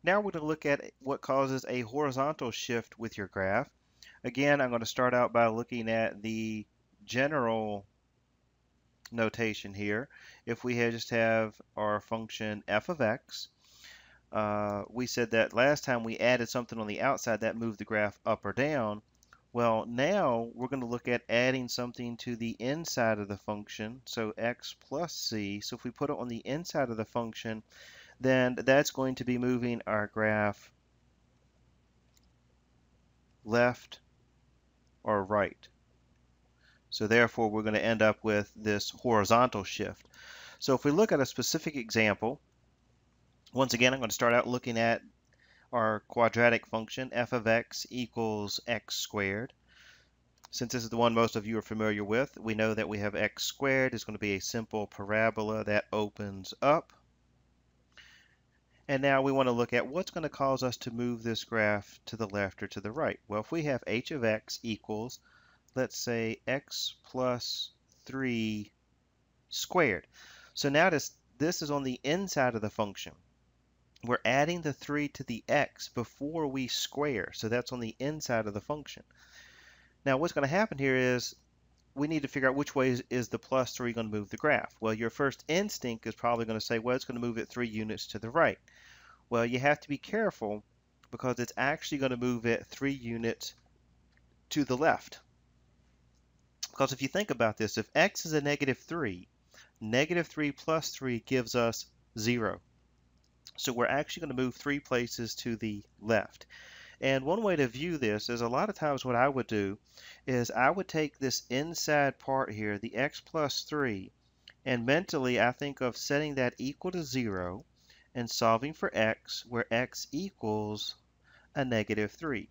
Now we're going to look at what causes a horizontal shift with your graph. Again, I'm going to start out by looking at the general notation here. If we just have our function f of x, we said that last time we added something on the outside that moved the graph up or down. Well, now we're going to look at adding something to the inside of the function, so x plus c. So if we put it on the inside of the function, then that's going to be moving our graph left or right. So therefore, we're going to end up with this horizontal shift. So if we look at a specific example, once again, I'm going to start out looking at our quadratic function, f of x equals x squared. Since this is the one most of you are familiar with, we know that we have x squared is going to be a simple parabola that opens up. And now we want to look at what's going to cause us to move this graph to the left or to the right. Well, if we have h of x equals, let's say, x plus 3 squared. So now this is on the inside of the function. We're adding the 3 to the x before we square, so that's on the inside of the function. Now what's going to happen here is we need to figure out which way is the plus 3 going to move the graph. Well, your first instinct is probably going to say, well, it's going to move it 3 units to the right. Well, you have to be careful because it's actually going to move it 3 units to the left. Because if you think about this, if x is a -3, -3 plus 3 gives us 0. So we're actually going to move 3 places to the left. And one way to view this is a lot of times what I would do is I would take this inside part here, the x plus 3, and mentally I think of setting that equal to 0 and solving for x, where x equals a -3.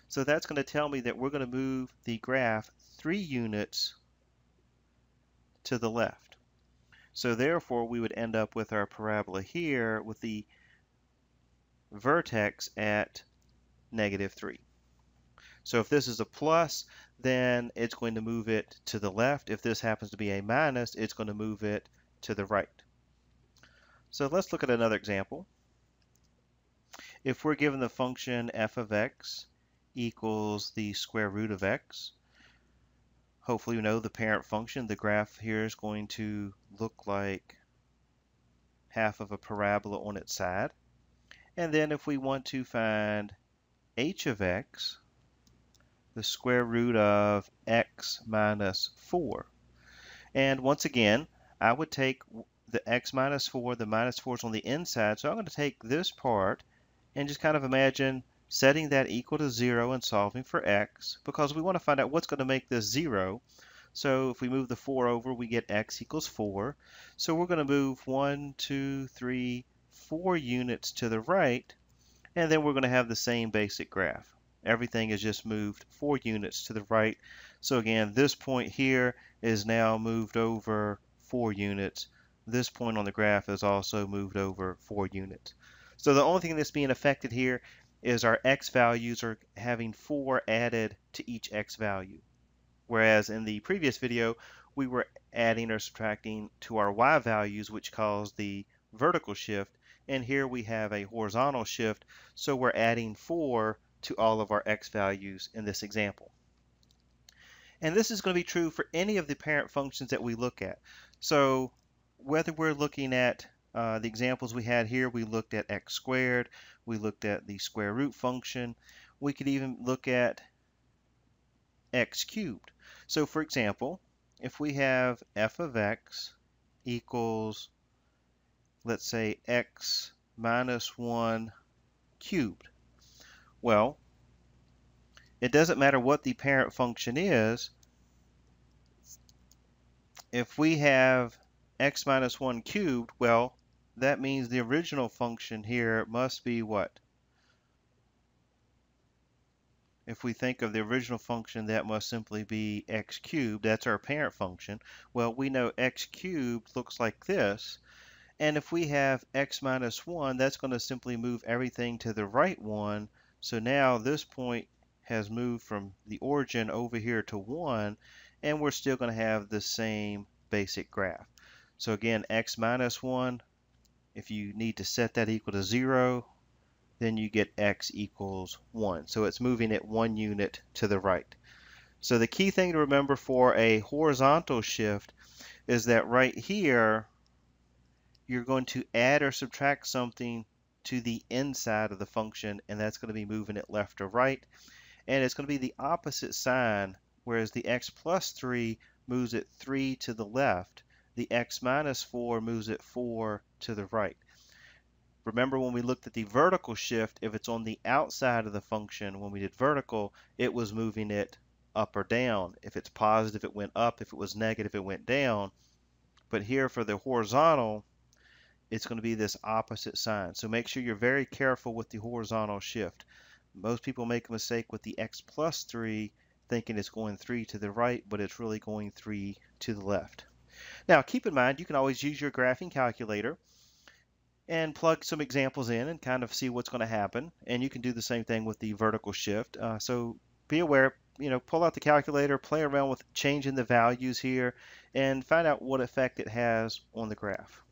So that's going to tell me that we're going to move the graph 3 units to the left. So therefore we would end up with our parabola here with the vertex at -3. So if this is a plus, then it's going to move it to the left. If this happens to be a minus, it's going to move it to the right. So let's look at another example. If we're given the function f of x equals the square root of x, hopefully you know the parent function. The graph here is going to look like half of a parabola on its side. And then if we want to find h of x, the square root of x minus 4. And once again, I would take the x minus 4, the minus 4 is on the inside, so I'm going to take this part and just kind of imagine setting that equal to 0 and solving for x, because we want to find out what's going to make this 0. So if we move the 4 over, we get x equals 4. So we're going to move 1, 2, 3, 4 units to the right, and then we're going to have the same basic graph. Everything is just moved 4 units to the right. So again, this point here is now moved over 4 units. This point on the graph is also moved over 4 units. So the only thing that's being affected here is our x values are having 4 added to each x value. Whereas in the previous video, we were adding or subtracting to our y values, which caused the vertical shift. And here we have a horizontal shift, so we're adding 4 to all of our x values in this example. And this is going to be true for any of the parent functions that we look at. So whether we're looking at the examples we had here, we looked at x squared, we looked at the square root function, we could even look at x cubed. So for example, if we have f of x equals, let's say, x minus 1 cubed. Well, it doesn't matter what the parent function is. If we have x minus 1 cubed, well, that means the original function here must be what? If we think of the original function, that must simply be x cubed. That's our parent function. Well, we know x cubed looks like this. And if we have x minus 1, that's going to simply move everything to the right one. So now this point has moved from the origin over here to 1, and we're still going to have the same basic graph. So again, x minus 1, if you need to set that equal to 0, then you get x equals 1. So it's moving it 1 unit to the right. So the key thing to remember for a horizontal shift is that right here, you're going to add or subtract something to the inside of the function, and that's going to be moving it left or right. And it's going to be the opposite sign, whereas the x plus 3 moves it 3 to the left, the x minus 4 moves it 4 to the right. Remember when we looked at the vertical shift, if it's on the outside of the function, when we did vertical, it was moving it up or down. If it's positive, it went up. If it was negative, it went down. But here for the horizontal, it's going to be this opposite sign. So make sure you're very careful with the horizontal shift. Most people make a mistake with the x plus 3, thinking it's going 3 to the right, but it's really going 3 to the left. Now, keep in mind, you can always use your graphing calculator and plug some examples in and kind of see what's going to happen. And you can do the same thing with the vertical shift. So be aware, pull out the calculator, play around with changing the values here, and find out what effect it has on the graph.